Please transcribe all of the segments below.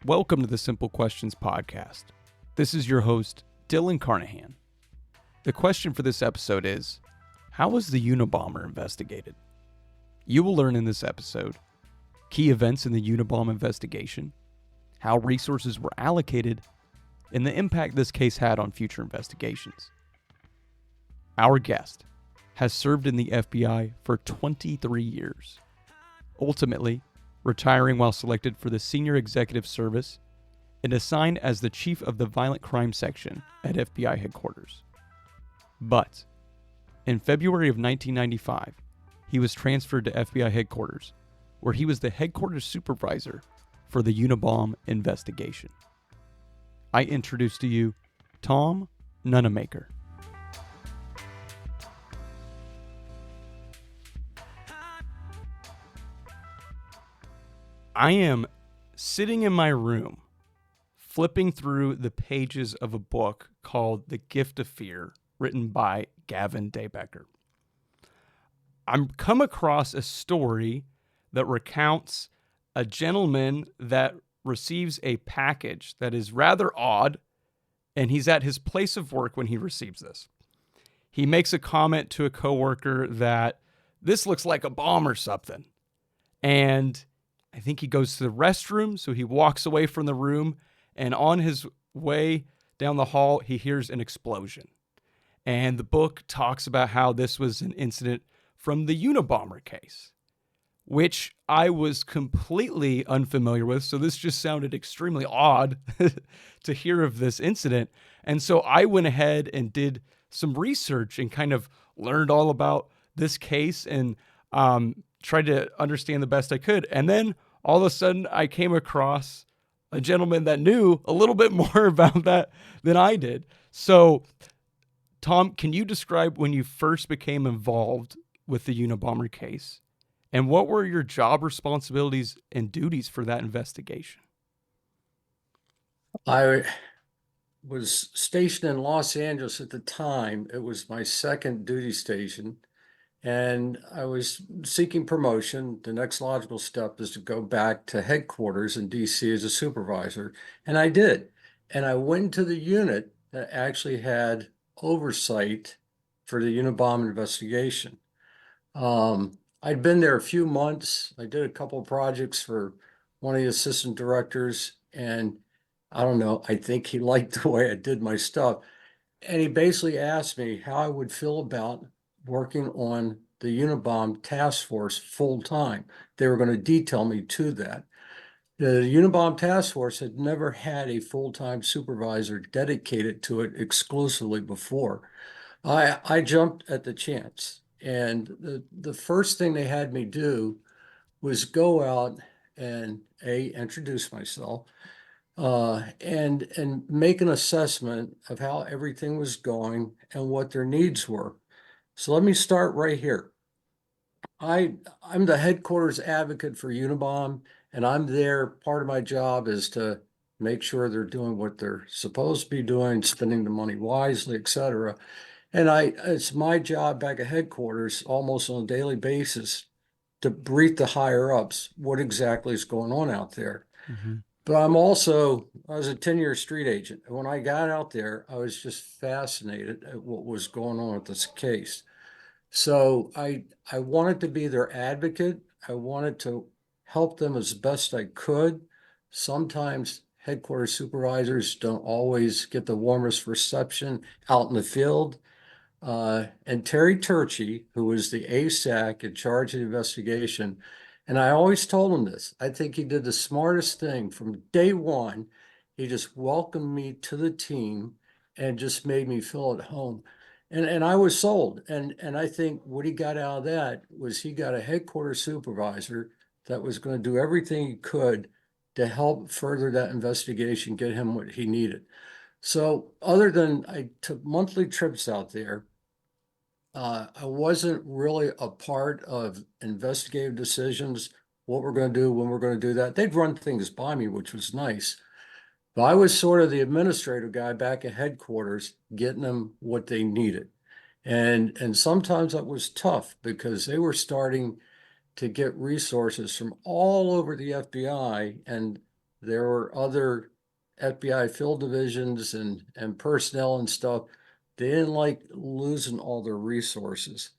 Welcome to the Simple Questions podcast. This is your host, Dylan Carnahan. The question for this episode is, how was the Unabomber investigated? You will learn in this episode key events in the Unabom investigation, how resources were allocated, and the impact this case had on future investigations. Our guest has served in the FBI for 23 years, ultimately retiring while selected for the Senior Executive Service and assigned as the Chief of the Violent Crime Section at FBI headquarters. But in February of 1995, he was transferred to FBI headquarters, where he was the headquarters supervisor for the Unabom investigation. I introduce to you Tom Nunemaker. I am sitting in my room, flipping through the pages of a book called The Gift of Fear, written by Gavin Daybecker. I'm come across a story that recounts a gentleman that receives a package that is rather odd, and he's at his place of work when he receives this. He makes a comment to a coworker that this looks like a bomb or something, and I think he goes to the restroom, so he walks away from the room, and on his way down the hall, he hears an explosion. And the book talks about how this was an incident from the Unabomber case, which I was completely unfamiliar with, so this just sounded extremely odd to hear of this incident. And so I went ahead and did some research and kind of learned all about this case and tried to understand the best I could. And then all of a sudden I came across a gentleman that knew a little bit more about that than I did. So Tom, can you describe when you first became involved with the Unabomber case, and what were your job responsibilities and duties for that investigation? I was stationed in Los Angeles at the time. It was my second duty station, and I was seeking promotion. The next logical step is to go back to headquarters in DC as a supervisor, and I did. And I went to the unit that actually had oversight for the Unabom investigation. I'd been there a few months. I did a couple of projects for one of the assistant directors, and I don't know, I think he liked the way I did my stuff. And he basically asked me how I would feel about working on the Unabom task force full time. They were going to detail me to that. The Unabom task force had never had a full-time supervisor dedicated to it exclusively before. I jumped at the chance. And the first thing they had me do was go out and introduce myself, and make an assessment of how everything was going and what their needs were. So let me start right here. I'm the headquarters advocate for Unabom, and I'm there. Part of my job is to make sure they're doing what they're supposed to be doing, spending the money wisely, et cetera. And it's my job back at headquarters almost on a daily basis to brief the higher ups what exactly is going on out there. Mm-hmm. But I was a 10-year street agent. And when I got out there, I was just fascinated at what was going on with this case. So I wanted to be their advocate. I wanted to help them as best I could. Sometimes headquarters supervisors don't always get the warmest reception out in the field. And Terry Turchi, who was the ASAC in charge of the investigation, and I always told him this, I think he did the smartest thing from day one. He just welcomed me to the team and just made me feel at home. And I was sold. And I think what he got out of that was he got a headquarters supervisor that was going to do everything he could to help further that investigation, get him what he needed. So other than I took monthly trips out there, I wasn't really a part of investigative decisions, what we're going to do, when we're going to do that. They'd run things by me, which was nice. But I was sort of the administrative guy back at headquarters, getting them what they needed. And sometimes that was tough because they were starting to get resources from all over the FBI, and there were other FBI field divisions and personnel and stuff. They didn't like losing all their resources.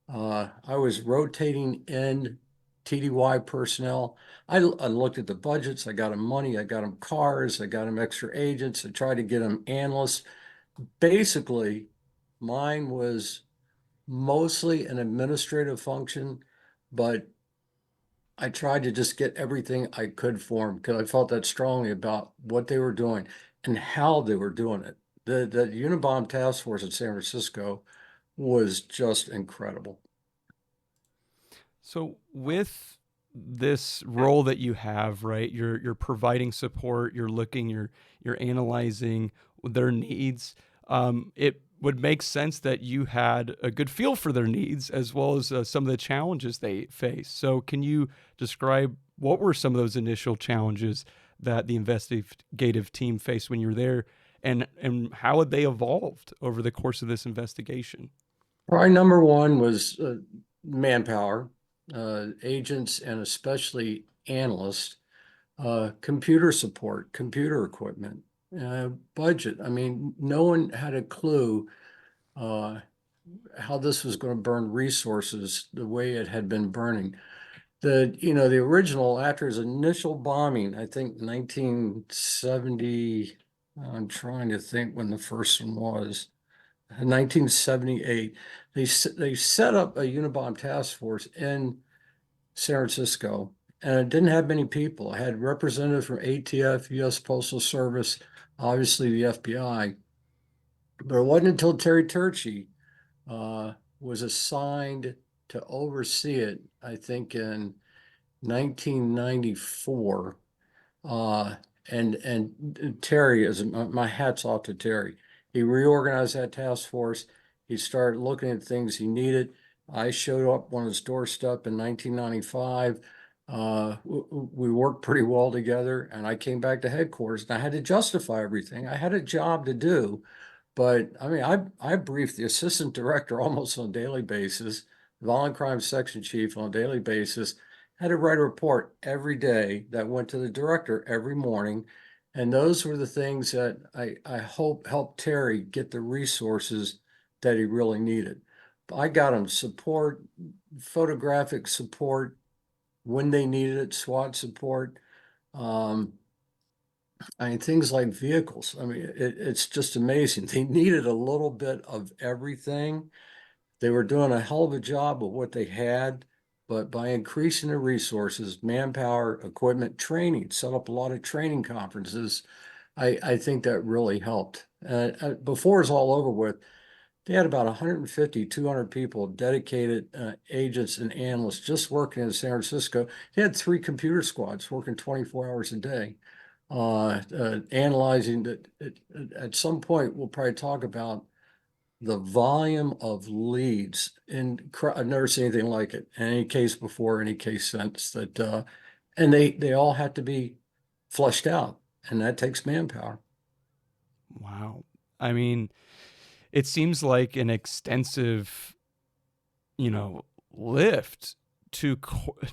I was rotating in TDY personnel. I looked at the budgets. I got them money. I got them cars. I got them extra agents. I tried to get them analysts. Basically, mine was mostly an administrative function, but I tried to just get everything I could for them because I felt that strongly about what they were doing and how they were doing it. The UNABOM task force in San Francisco was just incredible. So with this role that you have, right? You're providing support, you're analyzing their needs. It would make sense that you had a good feel for their needs as well as some of the challenges they face. So can you describe what were some of those initial challenges that the investigative team faced when you were there, and how had they evolved over the course of this investigation? Priority number one was manpower, agents, and especially analysts, computer support, computer equipment, budget. I mean, no one had a clue how this was going to burn resources the way it had been burning. The original, after his initial bombing, I think 1970, I'm trying to think when the first one was, 1978, they set up a Unabomb task force in San Francisco, and it didn't have many people. It had representatives from ATF, U.S. Postal Service, obviously the FBI. But it wasn't until Terry Turchi was assigned to oversee it, I think in 1994. Uh, and Terry is my hat's off to Terry. He reorganized that task force. He started looking at things he needed. I showed up on his doorstep in 1995. We worked pretty well together, and I came back to headquarters, and I had to justify everything. I had a job to do, but I mean, I briefed the assistant director almost on a daily basis, violent crime section chief on a daily basis, had to write a report every day that went to the director every morning. And those were the things that I hope helped Terry get the resources that he really needed. I got him support, photographic support when they needed it, SWAT support. Um, I mean, things like vehicles. I mean, it's just amazing. They needed a little bit of everything. They were doing a hell of a job with what they had, but by increasing the resources, manpower, equipment, training, set up a lot of training conferences, I think that really helped. Before it's all over with, they had about 150, 200 people, dedicated agents and analysts just working in San Francisco. They had 3 computer squads working 24 hours a day, analyzing that. At some point, we'll probably talk about the volume of leads. I've never seen anything like it. Any case before, any case since that, and they all had to be flushed out, and that takes manpower. Wow. I mean, it seems like an extensive, lift to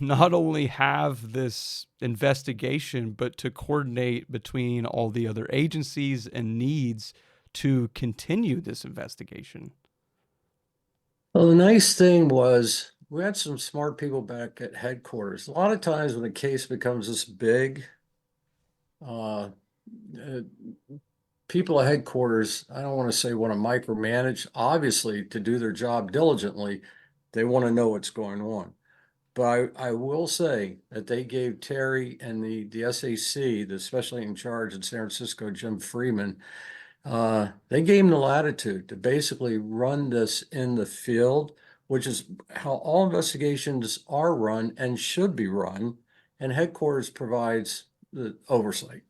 not only have this investigation, but to coordinate between all the other agencies and needs to continue this investigation. Well, the nice thing was we had some smart people back at headquarters. A lot of times when a case becomes this big, uh, uh, people at headquarters, I don't want to say want to micromanage. Obviously, to do their job diligently, they want to know what's going on. But I will say that they gave Terry and the SAC, the special in charge in San Francisco, Jim Freeman, they gave him the latitude to basically run this in the field, which is how all investigations are run and should be run, and headquarters provides the oversight.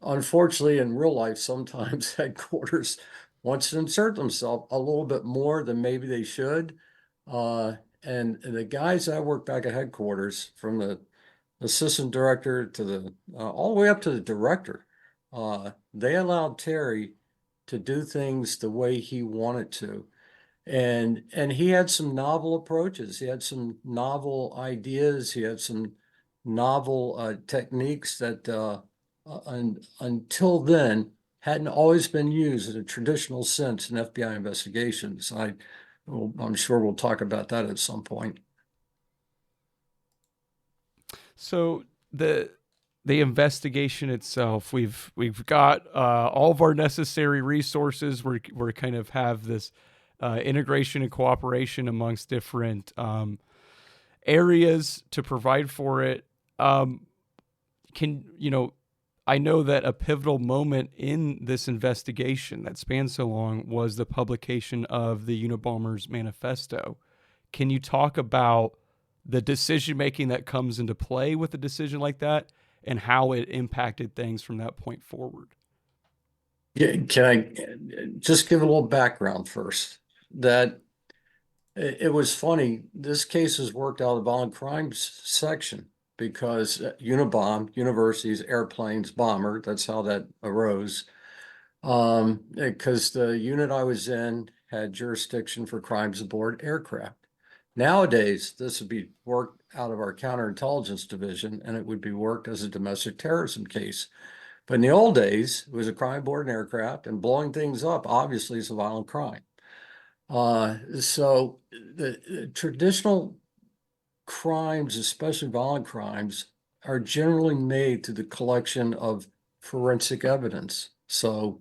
Unfortunately, in real life, sometimes headquarters wants to insert themselves a little bit more than maybe they should. And the guys that work back at headquarters, from the assistant director to the all the way up to the director, they allowed Terry to do things the way he wanted to. And he had some novel approaches. He had some novel ideas. He had some novel techniques that until then hadn't always been used in a traditional sense in FBI investigations. I'm sure we'll talk about that at some point. So the investigation itself, we've got all of our necessary resources. We're kind of have this integration and cooperation amongst different areas to provide for it. I know that a pivotal moment in this investigation that spans so long was the publication of the Unabomber's Manifesto. Can you talk about the decision making that comes into play with a decision like that and how it impacted things from that point forward? Yeah, can I just give a little background first? That it was funny. This case was worked out of the violent crimes section because UNABOM, universities, airplanes, bomber, that's how that arose. Because the unit I was in had jurisdiction for crimes aboard aircraft. Nowadays, this would be worked out of our counterintelligence division, and it would be worked as a domestic terrorism case. But in the old days, it was a crime aboard an aircraft, and blowing things up obviously is a violent crime. So the traditional crimes, especially violent crimes, are generally made through the collection of forensic evidence. So,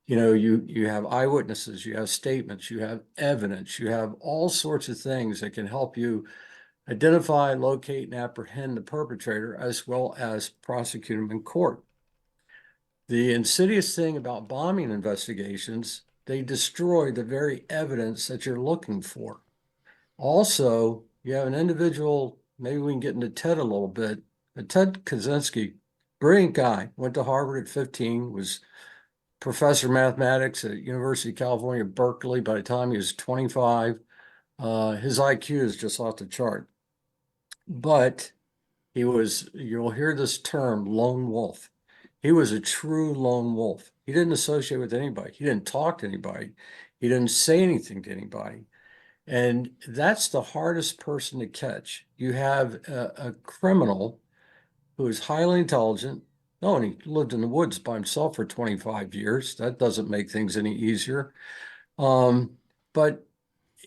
you have eyewitnesses, you have statements, you have evidence, you have all sorts of things that can help you identify, locate, and apprehend the perpetrator, as well as prosecute them in court. The insidious thing about bombing investigations, they destroy the very evidence that you're looking for. Also, you have an individual, maybe we can get into Ted a little bit. Ted Kaczynski, brilliant guy, went to Harvard at 15, was professor of mathematics at University of California, Berkeley. By the time he was 25, his IQ is just off the chart. But you'll hear this term, lone wolf. He was a true lone wolf. He didn't associate with anybody. He didn't talk to anybody. He didn't say anything to anybody. And that's the hardest person to catch. You have a criminal who is highly intelligent. Oh, and he lived in the woods by himself for 25 years. That doesn't make things any easier. But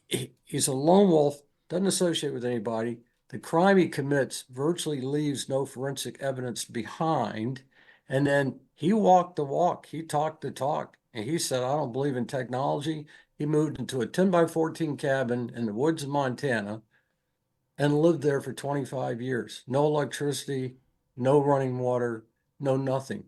he's a lone wolf, doesn't associate with anybody. The crime he commits virtually leaves no forensic evidence behind. And then he walked the walk, he talked the talk, and he said, I don't believe in technology. He moved into a 10 by 14 cabin in the woods of Montana and lived there for 25 years. No electricity, no running water, no nothing.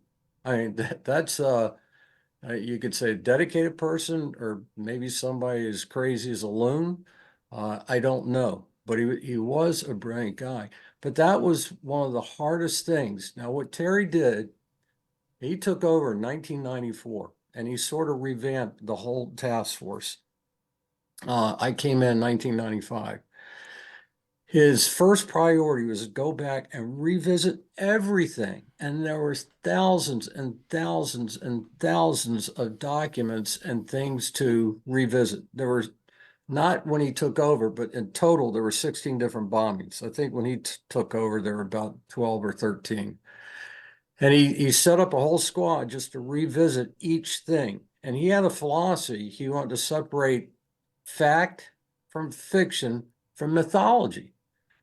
I mean, that's you could say a dedicated person, or maybe somebody as crazy as a loon. I don't know, but he was a brilliant guy. But that was one of the hardest things. Now, what Terry did, he took over in 1994, and he sort of revamped the whole task force. I came in 1995. His first priority was to go back and revisit everything. And there was thousands and thousands and thousands of documents and things to revisit. There were not when he took over, but in total, there were 16 different bombings. I think when he took over, there were about 12 or 13. And he set up a whole squad just to revisit each thing. And he had a philosophy. He wanted to separate fact from fiction from mythology.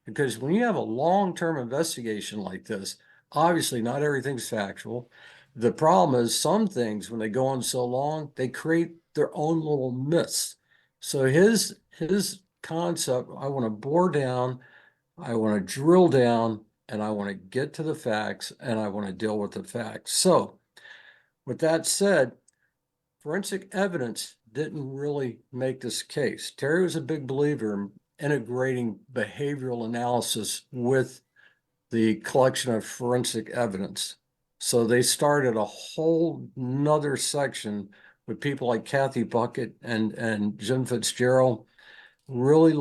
Because when you have a long-term investigation like this, obviously not everything's factual. The problem is some things, when they go on so long, they create their own little myths. So his concept, I want to bore down, I want to drill down, and I want to get to the facts, and I want to deal with the facts. So with that said, forensic evidence didn't really make this case. Terry was a big believer in integrating behavioral analysis with the collection of forensic evidence. So they started a whole nother section with people like Kathy Bucket and Jim Fitzgerald, really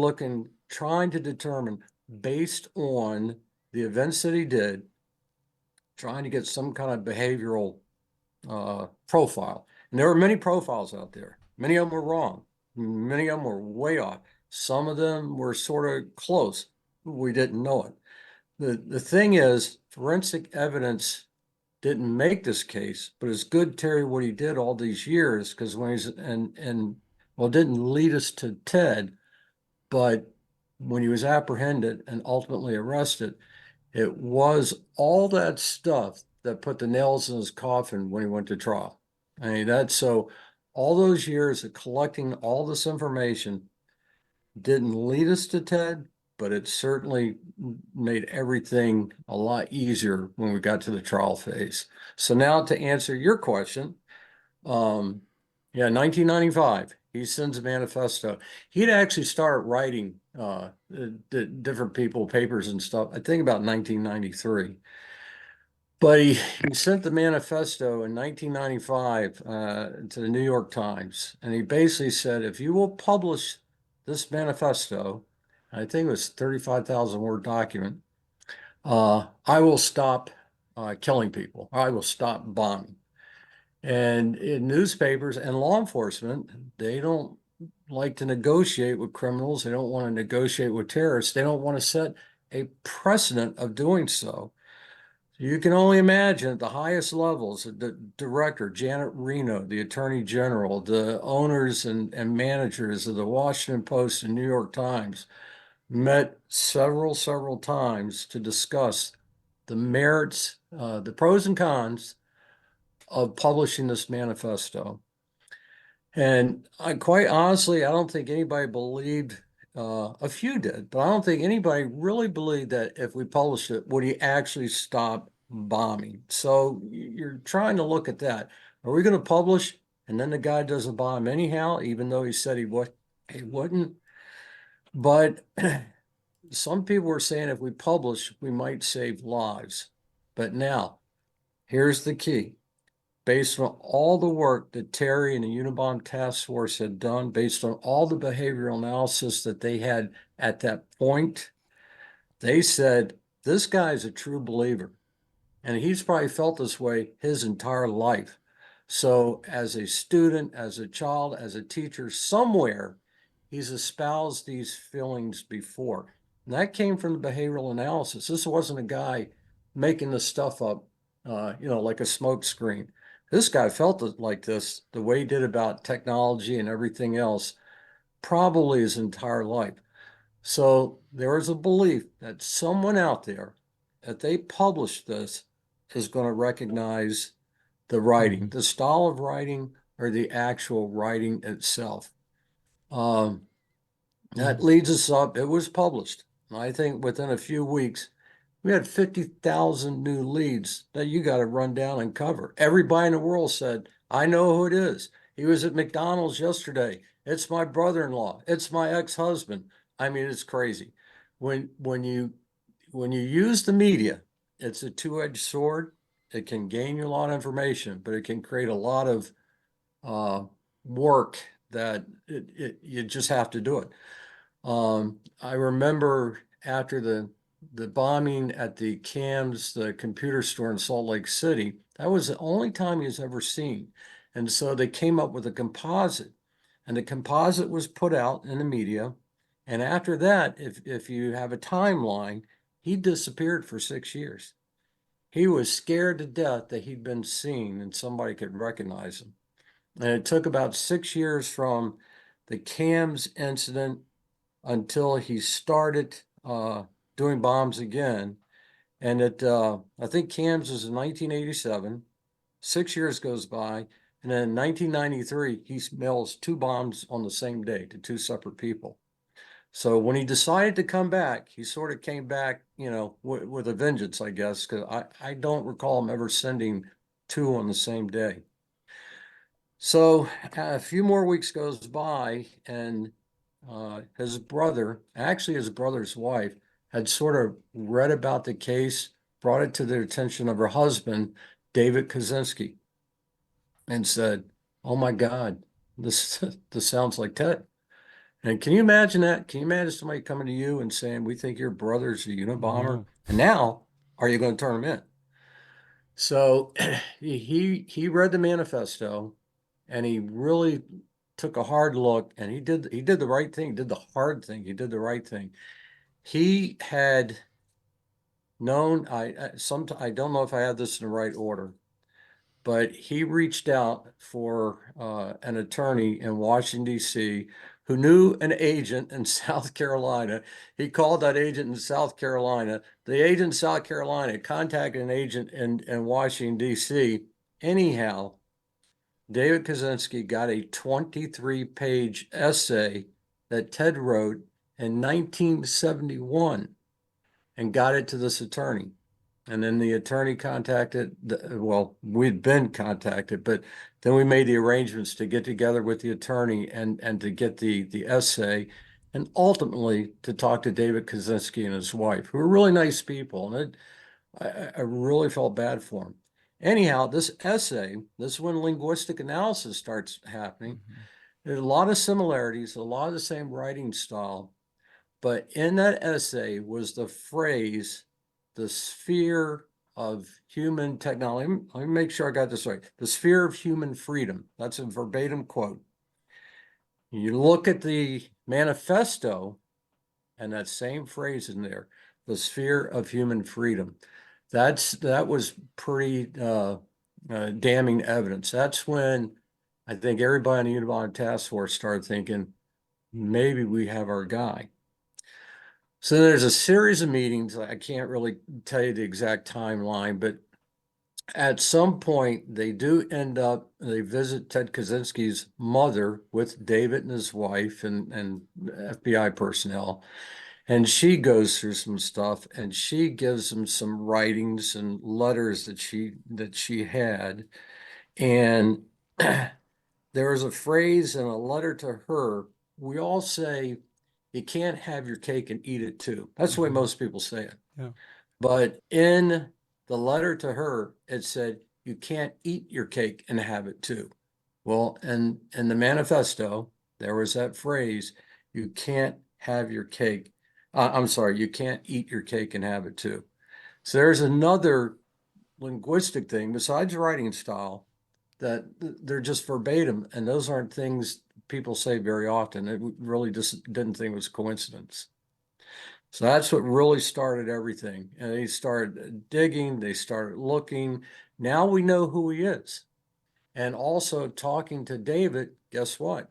trying to determine, based on the events that he did, trying to get some kind of behavioral profile. And there were many profiles out there. Many of them were wrong. Many of them were way off. Some of them were sort of close. We didn't know it. the thing is, forensic evidence didn't make this case, but it's good, Terry, what he did all these years, because when he's well, it didn't lead us to Ted, but when he was apprehended and ultimately arrested, it was all that stuff that put the nails in his coffin when he went to trial. I mean, that's so all those years of collecting all this information didn't lead us to Ted, but it certainly made everything a lot easier when we got to the trial phase. So now to answer your question, yeah, 1995, he sends a manifesto. He'd actually started writing the different people, papers and stuff, I think about 1993. But he sent the manifesto in 1995 to the New York Times, and he basically said, if you will publish this manifesto, I think it was 35,000 word document, I will stop killing people. I will stop bombing. And in newspapers and law enforcement, they don't like to negotiate with criminals. They don't want to negotiate with terrorists. They don't want to set a precedent of doing so. You can only imagine at the highest levels, the director, Janet Reno, the attorney general, the owners and managers of the Washington Post and New York Times met several times to discuss the merits, the pros and cons of publishing this manifesto. And I quite honestly, I don't think anybody believed, a few did, but I don't think anybody really believed that if we published it, would he actually stop bombing? So you're trying to look at that. Are we going to publish and then the guy doesn't bomb anyhow, even though he said he wouldn't? But some people were saying if we publish, we might save lives. But now, here's the key. Based on all the work that Terry and the UNABOM task force had done, based on all the behavioral analysis that they had at that point, they said, this guy's a true believer. And he's probably felt this way his entire life. So as a student, as a child, as a teacher, somewhere he's espoused these feelings before. And that came from the behavioral analysis. This wasn't a guy making this stuff up, like a smoke screen. This guy felt it like this, the way he did about technology and everything else, probably his entire life. So there is a belief that someone out there, if they publish this, is going to recognize the writing, the style of writing, or the actual writing itself. That leads us up. It was published. I think within a few weeks, we had 50,000 new leads that you got to run down and cover. Everybody in the world said, I know who it is. He was at McDonald's yesterday. It's my brother-in-law. It's my ex-husband. I mean, it's crazy. When you use the media, it's a two-edged sword. It can gain you a lot of information, but it can create a lot of work that you just have to do it. I remember after the bombing at the CAMS, the computer store in Salt Lake City, that was the only time he was ever seen. And so they came up with a composite, and the composite was put out in the media. And after that, if you have a timeline, he disappeared for 6 years. He was scared to death that he'd been seen and somebody could recognize him. And it took about 6 years from the CAMS incident until he started doing bombs again. And I think CAMS was in 1987. 6 years goes by. And then in 1993, he mails 2 bombs on the same day to 2 separate people. So when he decided to come back, he sort of came back, with a vengeance, I guess, because I don't recall him ever sending 2 on the same day. So a few more weeks goes by, and his brother, actually his brother's wife, had sort of read about the case, brought it to the attention of her husband, David Kaczynski, and said, oh my God, this sounds like Ted. And can you imagine that? Can you imagine somebody coming to you and saying, we think your brother's a Unabomber? And now, are you going to turn him in? So he read the manifesto, and he really took a hard look, and he did the right thing, did the hard thing, he did the right thing. He had known, I don't know if I had this in the right order, but he reached out for an attorney in Washington, D.C., who knew an agent in South Carolina. He called that agent in South Carolina. The agent in South Carolina contacted an agent in Washington, D.C. Anyhow, David Kaczynski got a 23-page essay that Ted wrote in 1971 and got it to this attorney. And then the attorney contacted, well, we'd been contacted, but then we made the arrangements to get together with the attorney and to get the essay, and ultimately to talk to David Kaczynski and his wife, who were really nice people. And I really felt bad for him. Anyhow, this essay, this is when linguistic analysis starts happening. There's a lot of similarities, a lot of the same writing style, but in that essay was the phrase, the sphere of human technology. Let me make sure I got this right. The sphere of human freedom. That's a verbatim quote. You look at the manifesto, and that same phrase in there, the sphere of human freedom. That was pretty damning evidence. That's when I think everybody on the Unabomber task force started thinking, maybe we have our guy. So there's a series of meetings. I can't really tell you the exact timeline, but at some point they do end up, they visit Ted Kaczynski's mother with David and his wife and FBI personnel. And she goes through some stuff and she gives them some writings and letters that she had. And there was a phrase in a letter to her. We all say, you can't have your cake and eat it too. That's the way most people say it. Yeah. But in the letter to her, it said, you can't eat your cake and have it too. Well, and in the manifesto, there was that phrase, you can't have your cake. I'm sorry, you can't eat your cake and have it too. So there's another linguistic thing besides writing style that they're just verbatim, and those aren't things people say very often. It really just didn't think it was coincidence. So that's what really started everything. And they started digging, they started looking. Now we know who he is. And also talking to David, guess what?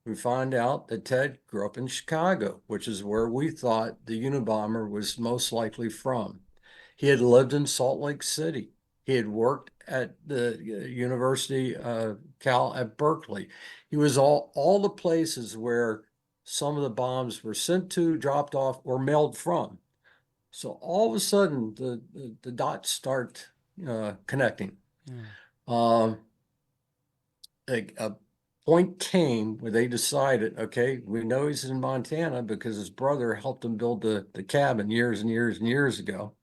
We find out that Ted grew up in Chicago, which is where we thought the Unabomber was most likely from. He had lived in Salt Lake City. He had worked at the University at Berkeley. He was all the places where some of the bombs were sent to, dropped off, or mailed from. So all of a sudden, the dots start connecting. Yeah. A point came where they decided, okay, we know he's in Montana because his brother helped him build the cabin years and years and years ago.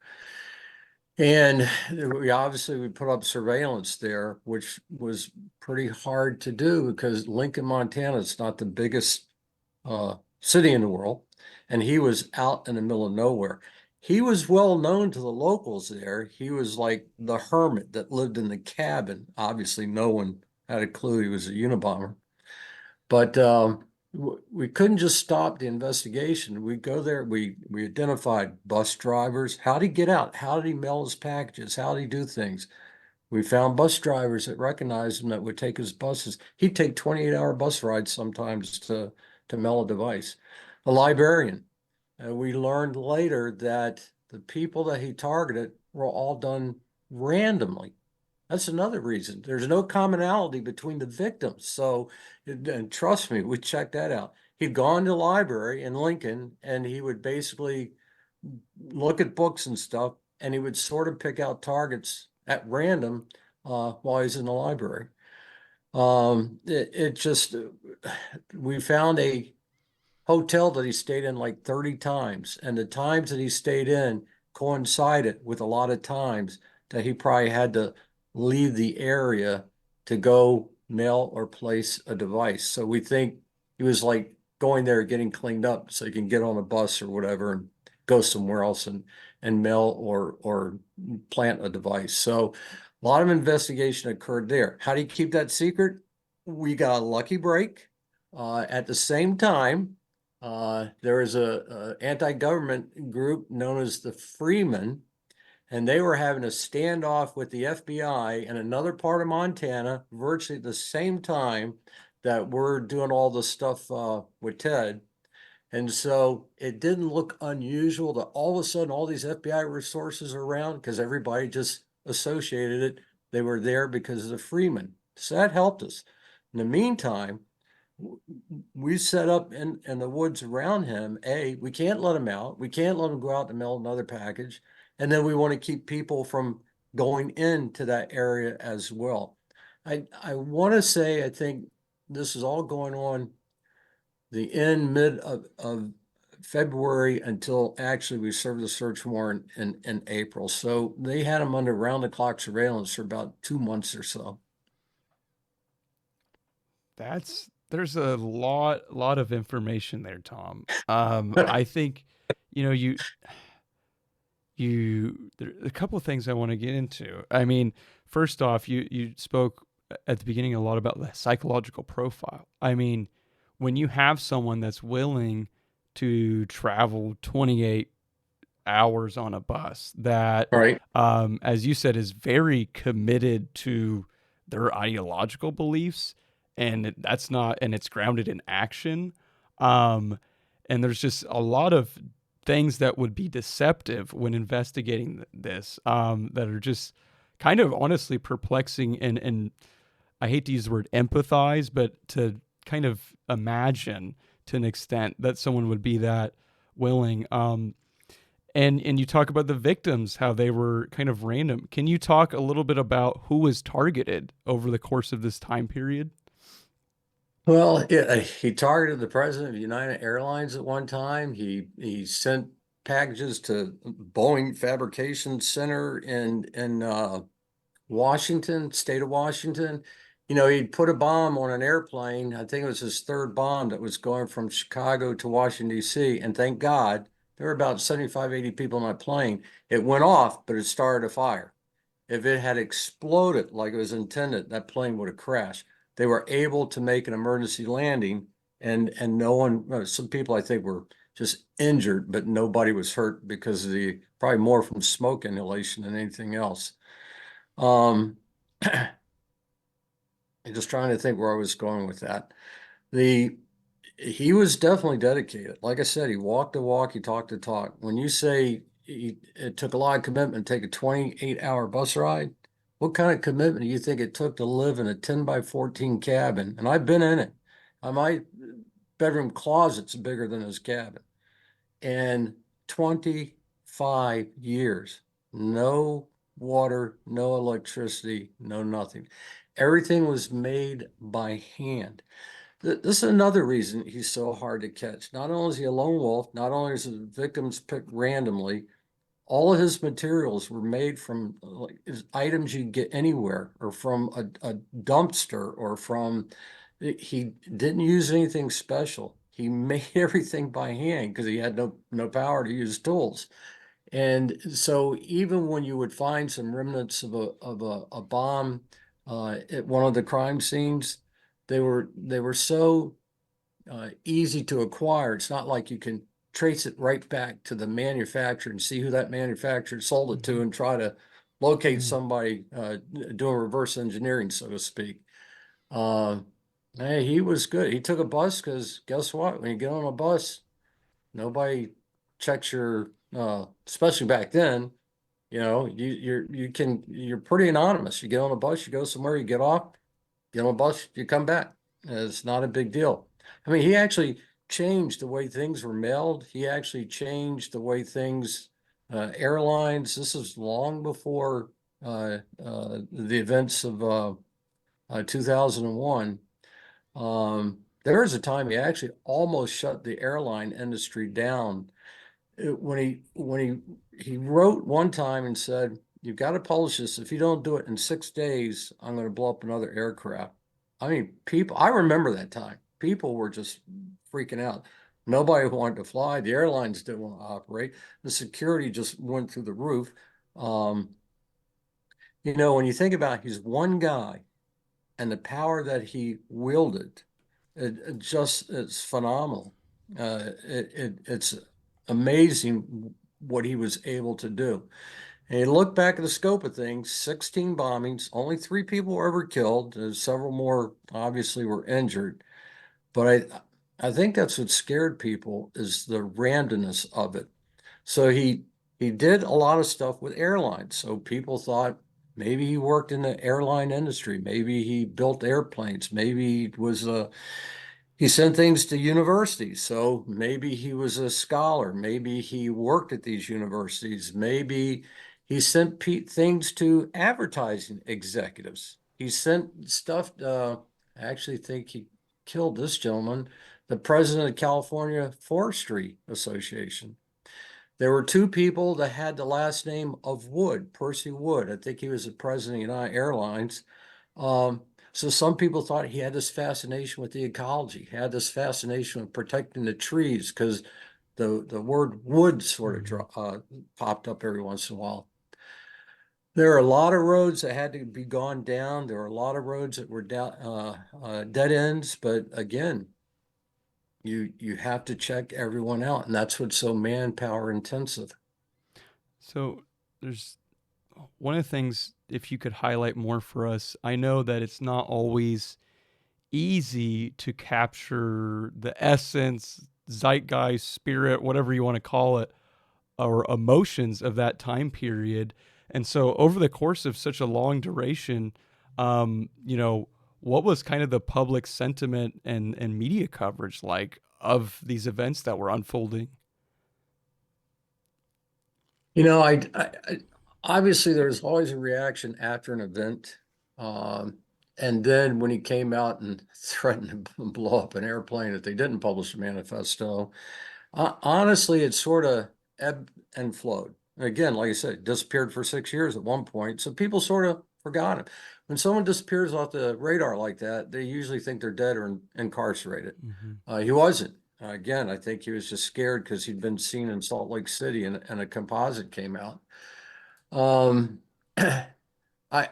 And we put up surveillance there, which was pretty hard to do because Lincoln, Montana is not the biggest city in the world. And he was out in the middle of nowhere. He was well known to the locals there. He was like the hermit that lived in the cabin. Obviously, no one had a clue he was a Unabomber. But we couldn't just stop the investigation. We go there, we identified bus drivers. How did he get out? How did he mail his packages? How did he do things? We found bus drivers that recognized him that would take his buses. He'd take 28-hour bus rides sometimes to mail a device. A librarian. We learned later that the people that he targeted were all done randomly. That's another reason. There's no commonality between the victims. So, and trust me, we checked that out. He'd gone to the library in Lincoln and he would basically look at books and stuff, and he would sort of pick out targets at random while he's in the library. We found a hotel that he stayed in like 30 times, and the times that he stayed in coincided with a lot of times that he probably had to leave the area to go mail or place a device. So we think he was like going there, getting cleaned up so he can get on a bus or whatever and go somewhere else and mail or plant a device. So a lot of investigation occurred there. How do you keep that secret? We got a lucky break. At the same time, there is a anti-government group known as the Freemen and they were having a standoff with the FBI in another part of Montana, virtually at the same time that we're doing all the stuff with Ted. And so it didn't look unusual that all of a sudden all these FBI resources are around because everybody just associated it. They were there because of the Freeman. So that helped us. In the meantime, we set up in the woods around him. We can't let him out. We can't let him go out and mail another package. And then we want to keep people from going into that area as well. I want to say, I think this is all going on the end mid of February until actually we served the search warrant in April. So they had him under round the clock surveillance for about 2 months or so. There's a lot of information there, Tom. I think, you know, there are a couple of things I want to get into. I mean, first off, you spoke at the beginning a lot about the psychological profile. I mean, when you have someone that's willing to travel 28 hours on a bus that, Right. as you said, is very committed to their ideological beliefs, and it's grounded in action. And there's just a lot of things that would be deceptive when investigating this, that are just kind of honestly perplexing. And I hate to use the word empathize, but to kind of imagine to an extent that someone would be that willing. And you talk about the victims, how they were kind of random. Can you talk a little bit about who was targeted over the course of this time period? Well, yeah, he targeted the president of United Airlines at one time. He sent packages to Boeing Fabrication Center in Washington, state of Washington. He'd put a bomb on an airplane. I think it was his third bomb that was going from Chicago to Washington, D.C. And thank God there were about 75, 80 people on that plane. It went off, but it started a fire. If it had exploded like it was intended, that plane would have crashed. They were able to make an emergency landing, and no one, some people I think were just injured, but nobody was hurt because of probably more from smoke inhalation than anything else. I'm just trying to think where I was going with that. He was definitely dedicated. Like I said, he walked the walk, he talked the talk. When you say it took a lot of commitment to take a 28-hour bus ride, what kind of commitment do you think it took to live in a 10 by 14 cabin? And I've been in it. My bedroom closet's bigger than his cabin. And 25 years, no water, no electricity, no nothing. Everything was made by hand. This is another reason he's so hard to catch. Not only is he a lone wolf, not only is his victims picked randomly, all of his materials were made from like items you get anywhere, or from a dumpster, or from, he didn't use anything special. He made everything by hand because he had no power to use tools. And so even when you would find some remnants of a bomb at one of the crime scenes, they were so easy to acquire. It's not like you can trace it right back to the manufacturer and see who that manufacturer sold it to and try to locate somebody doing reverse engineering, so to speak. Uh, Hey, he was good. He took a bus because guess what? When you get on a bus, nobody checks your, especially back then, you're pretty anonymous. You get on a bus, you go somewhere, you get off, get on a bus, you come back. It's not a big deal. I mean, he actually changed the way things were mailed. He actually changed the way things, airlines. This is long before the events of 2001. There was a time he actually almost shut the airline industry down. When he wrote one time and said, "You've got to publish this. If you don't do it in 6 days, I'm going to blow up another aircraft." I mean, I remember that time. People were just freaking out. Nobody wanted to fly. The airlines didn't want to operate. The security just went through the roof. Um, when you think about it, he's one guy and the power that he wielded, it's phenomenal. It's amazing what he was able to do. And you look back at the scope of things, 16 bombings, only 3 people were ever killed. Several more obviously were injured. But I think that's what scared people is the randomness of it. So he did a lot of stuff with airlines. So people thought maybe he worked in the airline industry, maybe he built airplanes, maybe he was a he sent things to universities. So maybe he was a scholar. Maybe he worked at these universities. Maybe he sent things to advertising executives. He sent stuff. I actually think he killed this gentleman, the president of California Forestry Association. There were 2 people that had the last name of Wood, Percy Wood. I think he was the president of United Airlines. Um, so some people thought he had this fascination with the ecology, had this fascination with protecting the trees because the word wood sort of popped up every once in a while. There are a lot of roads that had to be gone down. There were a lot of roads that were dead ends. But again, you have to check everyone out, and that's what's so manpower intensive. So there's one of the things, if you could highlight more for us, I know that it's not always easy to capture the essence, zeitgeist, spirit, whatever you want to call it, or emotions of that time period. And so, over the course of such a long duration, what was kind of the public sentiment and media coverage like of these events that were unfolding? You know, obviously there's always a reaction after an event. And then when he came out and threatened to blow up an airplane if they didn't publish a manifesto, honestly, it sort of ebbed and flowed. Again, like I said, disappeared for 6 years at one point. So people sort of forgot him. When someone disappears off the radar like that, they usually think they're dead or incarcerated. He wasn't. Again, I think he was just scared because he'd been seen in Salt Lake City and a composite came out. Um, I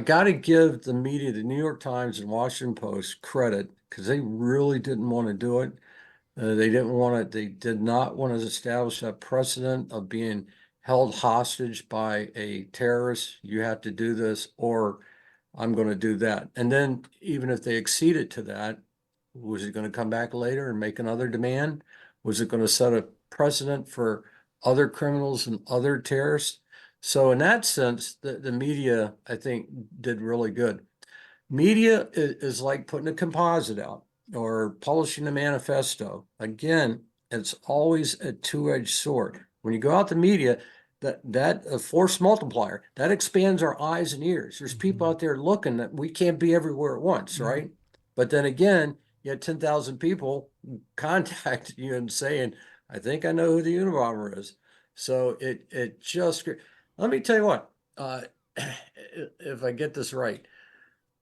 got to give the media, the New York Times and Washington Post credit because they really didn't want to do it. They didn't want to, they did not want to establish a precedent of being held hostage by a terrorist. You have to do this, or I'm going to do that. And then even if they acceded to that, was it going to come back later and make another demand? Was it going to set a precedent for other criminals and other terrorists? So in that sense, the media, I think, did really good. Media is like putting a composite out or publishing a manifesto. Again, it's always a two-edged sword. When you go out the media, that force multiplier that expands our eyes and ears. There's people out there looking that we can't be everywhere at once, right? But then again, you had 10,000 people contact you and saying, "I think I know who the Unabomber is." So it just let me tell you what, if I get this right.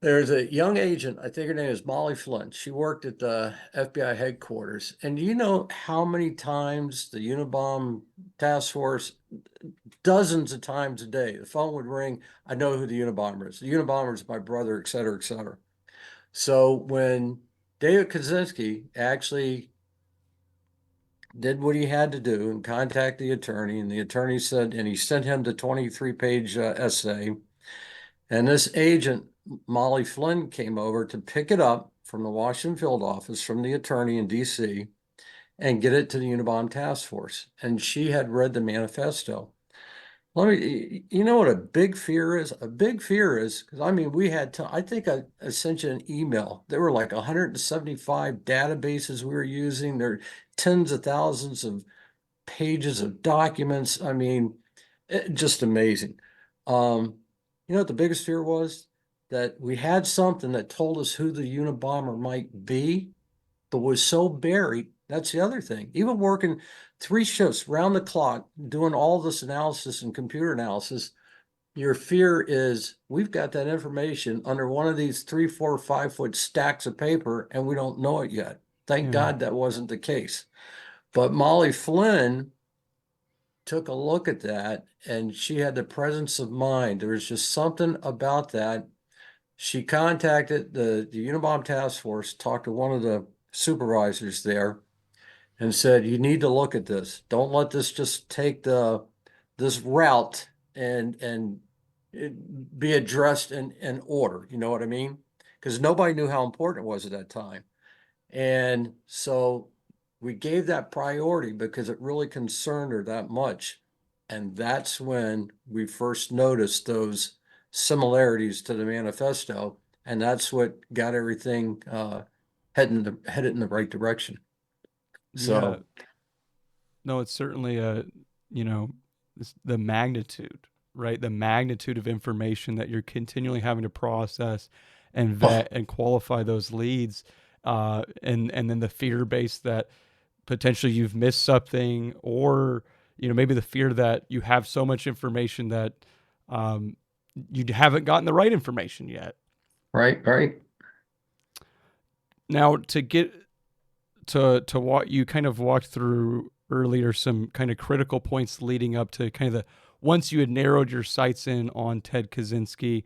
There's a young agent, I think her name is Molly Flynn. She worked at the FBI headquarters. And do you know how many times the Unabom task force, dozens of times a day, the phone would ring, I know who the Unabomber is. The Unabomber is my brother, et cetera, et cetera. So when David Kaczynski actually did what he had to do and contact the attorney, and the attorney said, and he sent him the 23-page essay, and this agent, Molly Flynn, came over to pick it up from the Washington field office from the attorney in DC and get it to the Unabom task force. And she had read the manifesto. You know what a big fear is? A big fear is, because I mean, I think I sent you an email. There were like 175 databases we were using. There are tens of thousands of pages of documents. I mean, just amazing. You know what the biggest fear was? That we had something that told us who the Unabomber might be, but was so buried. That's the other thing. Even working 3 shifts round the clock, doing all this analysis and computer analysis, your fear is we've got that information under one of these 3, 4, 5 foot stacks of paper, and we don't know it yet. Thank God that wasn't the case. But Molly Flynn took a look at that and she had the presence of mind. There was just something about that. She contacted the Unabom task force, talked to one of the supervisors there and said, you need to look at this. Don't let this just take the this route and be addressed in order. You know what I mean? Because nobody knew how important it was at that time. And so we gave that priority because it really concerned her that much. And that's when we first noticed those similarities to the manifesto. And that's what got everything headed in the right direction. Yeah. So, No, it's certainly you know, the magnitude, right? The magnitude of information that you're continually having to process and vet and qualify those leads, and then the fear base that potentially you've missed something, or maybe the fear that you have so much information that um, you haven't gotten the right information yet. right, right. Now, to get to what you kind of walked through earlier, some kind of critical points leading up to kind of the once you had narrowed your sights in on Ted Kaczynski,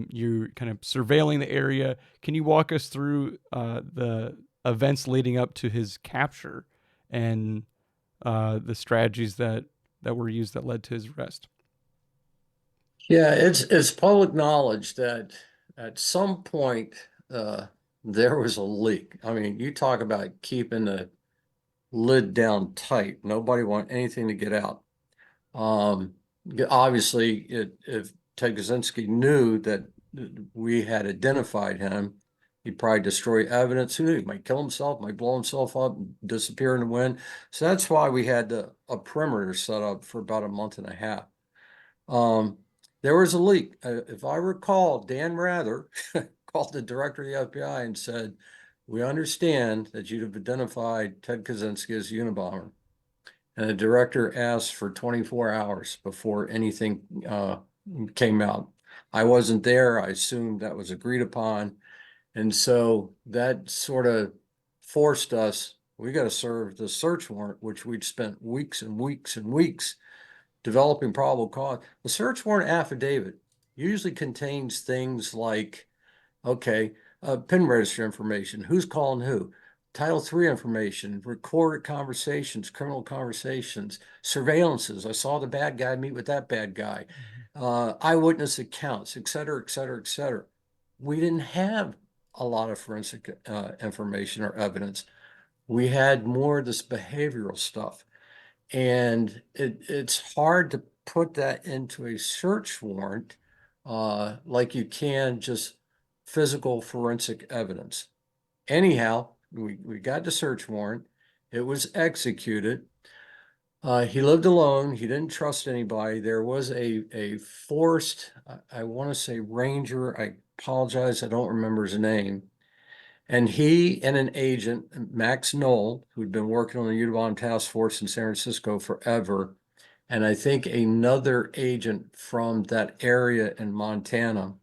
you're kind of surveilling the area. Can you walk us through the events leading up to his capture and the strategies that were used that led to his arrest? Yeah, it's public knowledge that at some point there was a leak. I mean, you talk about keeping the lid down tight. Nobody want anything to get out. Um, Obviously, if Ted Kaczynski knew that we had identified him, he'd probably destroy evidence. Who knew? He might kill himself, might blow himself up, disappear in the wind. So that's why we had a perimeter set up for about a month and a half. Um, there was a leak. If I recall, Dan Rather called the director of the FBI and said, "We understand that you've identified Ted Kaczynski as Unabomber." And the director asked for 24 hours before anything came out. I wasn't there. I assumed that was agreed upon. And so that sort of forced us, we got to serve the search warrant, which we'd spent weeks and weeks and weeks developing probable cause. The search warrant affidavit usually contains things like, okay, PIN register information, who's calling who, Title III information, recorded conversations, criminal conversations, surveillances. I saw the bad guy meet with that bad guy, eyewitness accounts, et cetera, et cetera, et cetera. We didn't have a lot of forensic information or evidence. We had more of this behavioral stuff. And it's hard to put that into a search warrant like you can just physical forensic evidence. Anyhow, we got the search warrant. It was executed. He lived alone. He didn't trust anybody. There was a forced, I want to say ranger. I apologize. I don't remember his name. And he and an agent, Max Knoll, who'd been working on the UNABOM task force in San Francisco forever, and I think another agent from that area in Montana,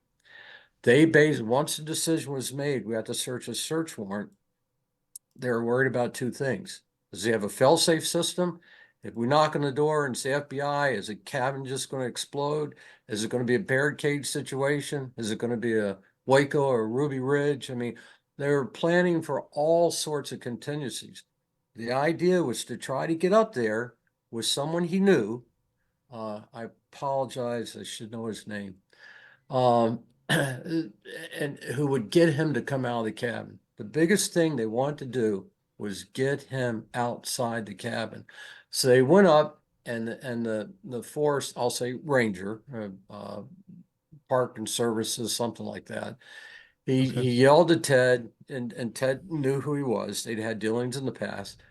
once the decision was made, we had to search a search warrant. They were worried about two things. Does he have a fail-safe system? If we knock on the door and say FBI, is the cabin just going to explode? Is it going to be a barricade situation? Is it going to be a Waco or Ruby Ridge? I mean, they were planning for all sorts of contingencies. The idea was to try to get up there with someone he knew. I apologize, I should know his name. And who would get him to come out of the cabin. The biggest thing they wanted to do was get him outside the cabin. So they went up and the force, I'll say ranger, park and services, something like that. Okay. He yelled at Ted, and Ted knew who he was. They'd had dealings in the past.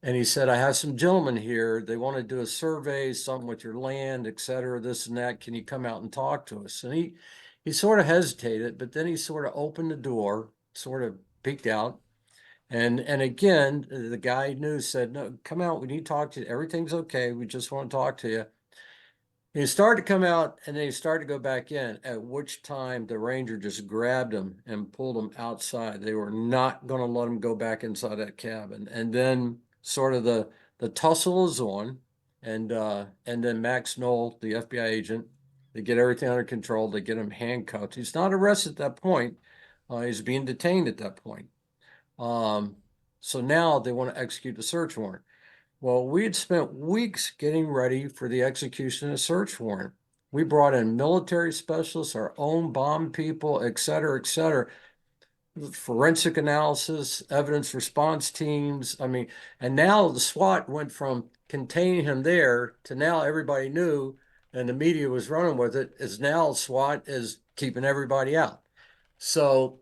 And he said, "I have some gentlemen here. They want to do a survey, something with your land, et cetera, this and that. Can you come out and talk to us?" And he sort of hesitated, but then he sort of opened the door, sort of peeked out. And again, the guy he knew said, "No, come out. We need to talk to you. Everything's okay. We just want to talk to you." He started to come out and then he started to go back in, at which time the ranger just grabbed him and pulled him outside. They were not going to let him go back inside that cabin. And then sort of the tussle is on, and then Max Knoll, the FBI agent, they get everything under control. They get him handcuffed. He's not arrested at that point. He's being detained at that point. Um, so now they want to execute the search warrant. Well, we had spent weeks getting ready for the execution of a search warrant. We brought in military specialists, our own bomb people, et cetera, forensic analysis, evidence response teams. I mean, and now the SWAT went from containing him there to now everybody knew, and the media was running with it, is now SWAT is keeping everybody out. So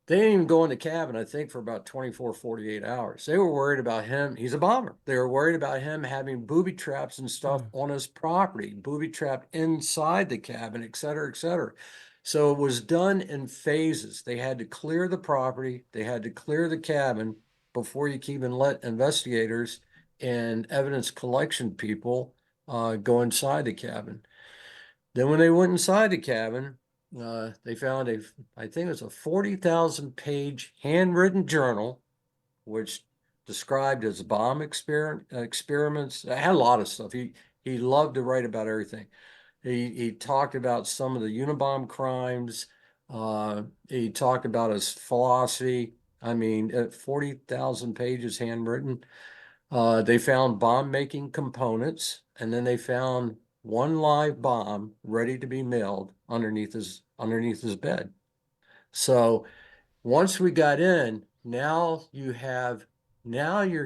they didn't even go in the cabin, I think, for about 24, 48 hours. They were worried about him. He's a bomber. They were worried about him having booby traps and stuff on his property, booby trapped inside the cabin, et cetera, et cetera. So it was done in phases. They had to clear the property, they had to clear the cabin before you can even let investigators and evidence collection people go inside the cabin. Then when they went inside the cabin, they found I think it was a 40,000 page handwritten journal, which described his bomb experiments. It had a lot of stuff. He loved to write about everything. He talked about some of the Unabomb crimes. He talked about his philosophy. I mean, 40,000 pages handwritten. They found bomb making components, and then they found one live bomb ready to be mailed underneath his bed. So once we got in, now you're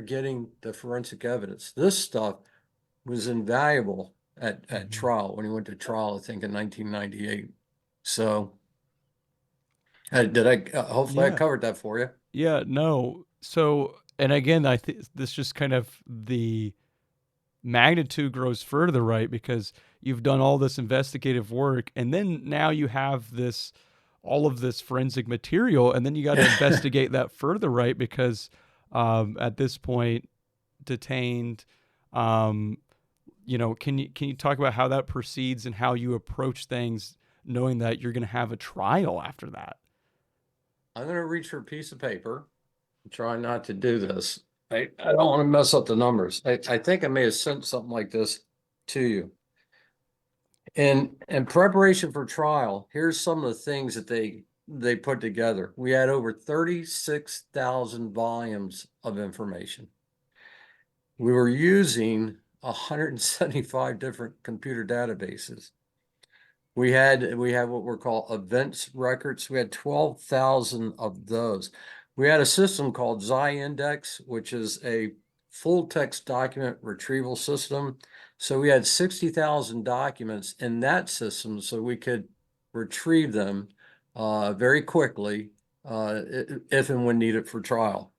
getting the forensic evidence. This stuff was invaluable at trial when he went to trial, I think in 1998. So hopefully I Yeah. covered that for you. Yeah, no. So, and again, I think this just kind of the magnitude grows further, right? Because you've done all this investigative work, and then now you have this, all of this forensic material, and then you got to investigate that further, right? Because at this point, detained, um, can you talk about how that proceeds and how you approach things, knowing that you're going to have a trial after that? I'm going to reach for a piece of paper. I'm trying not to do this. I don't want to mess up the numbers. I think I may have sent something like this to you. In preparation for trial, here's some of the things that they put together. We had over 36,000 volumes of information. We were using 175 different computer databases. We had what were called events records. We had 12,000 of those. We had a system called Zy-Index, which is a full text document retrieval system. So we had 60,000 documents in that system so we could retrieve them very quickly if and when needed for trial.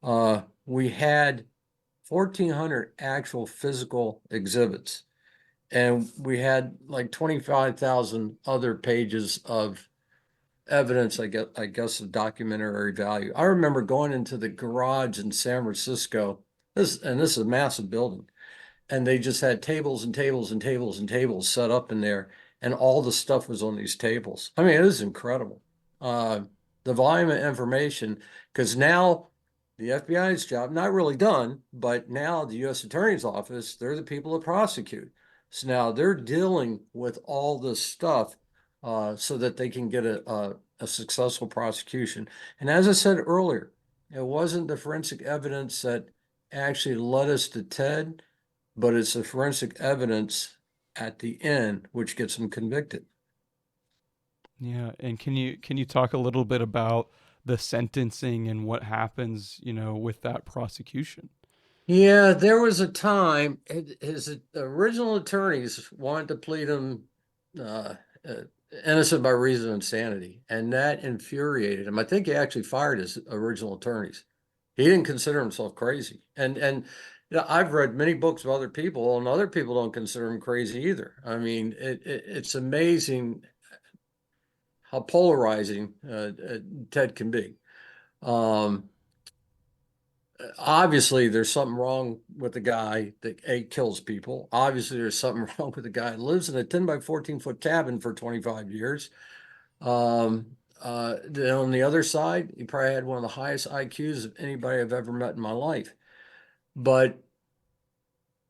We had 1,400 actual physical exhibits. And we had like 25,000 other pages of evidence, I guess of documentary value. I remember going into the garage in San Francisco. This is a massive building. And they just had tables and tables and tables and tables set up in there. And all the stuff was on these tables. I mean, it was incredible. The volume of information, because now the FBI's job, not really done, but now the U.S. Attorney's Office, they're the people that prosecute. So now they're dealing with all this stuff so that they can get a successful prosecution. And as I said earlier, it wasn't the forensic evidence that actually led us to Ted, but it's the forensic evidence at the end which gets him convicted. Yeah, and can you talk a little bit about the sentencing and what happens, with that prosecution? Yeah, there was a time his original attorneys wanted to plead him uh, uh, innocent by reason of insanity, and that infuriated him. I think he actually fired his original attorneys. He didn't consider himself crazy, and I've read many books of other people, and other people don't consider him crazy either. I mean, it's amazing how polarizing Ted can be. Um, Obviously, there's something wrong with the guy that kills people. Obviously, there's something wrong with the guy that lives in a 10 by 14-foot cabin for 25 years. Then on the other side, he probably had one of the highest IQs of anybody I've ever met in my life. But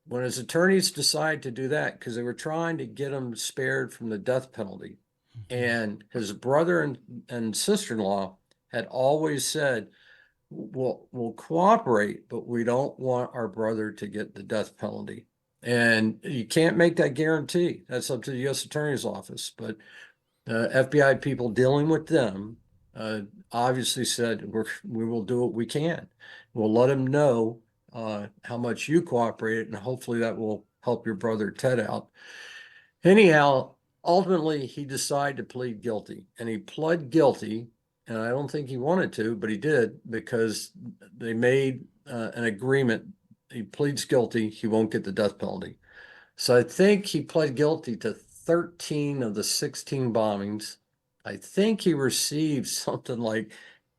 when his attorneys decided to do that, because they were trying to get him spared from the death penalty, and his brother and sister-in-law had always said, we'll cooperate, but we don't want our brother to get the death penalty. And you can't make that guarantee. That's up to the U.S. Attorney's Office. But FBI people dealing with them obviously said we will do what we can. We'll let them know how much you cooperated, and hopefully that will help your brother Ted out. Anyhow, ultimately he decided to plead guilty, and he pled guilty. And I don't think he wanted to, but he did, because they made an agreement. He pleads guilty, he won't get the death penalty. So I think he pled guilty to 13 of the 16 bombings. I think he received something like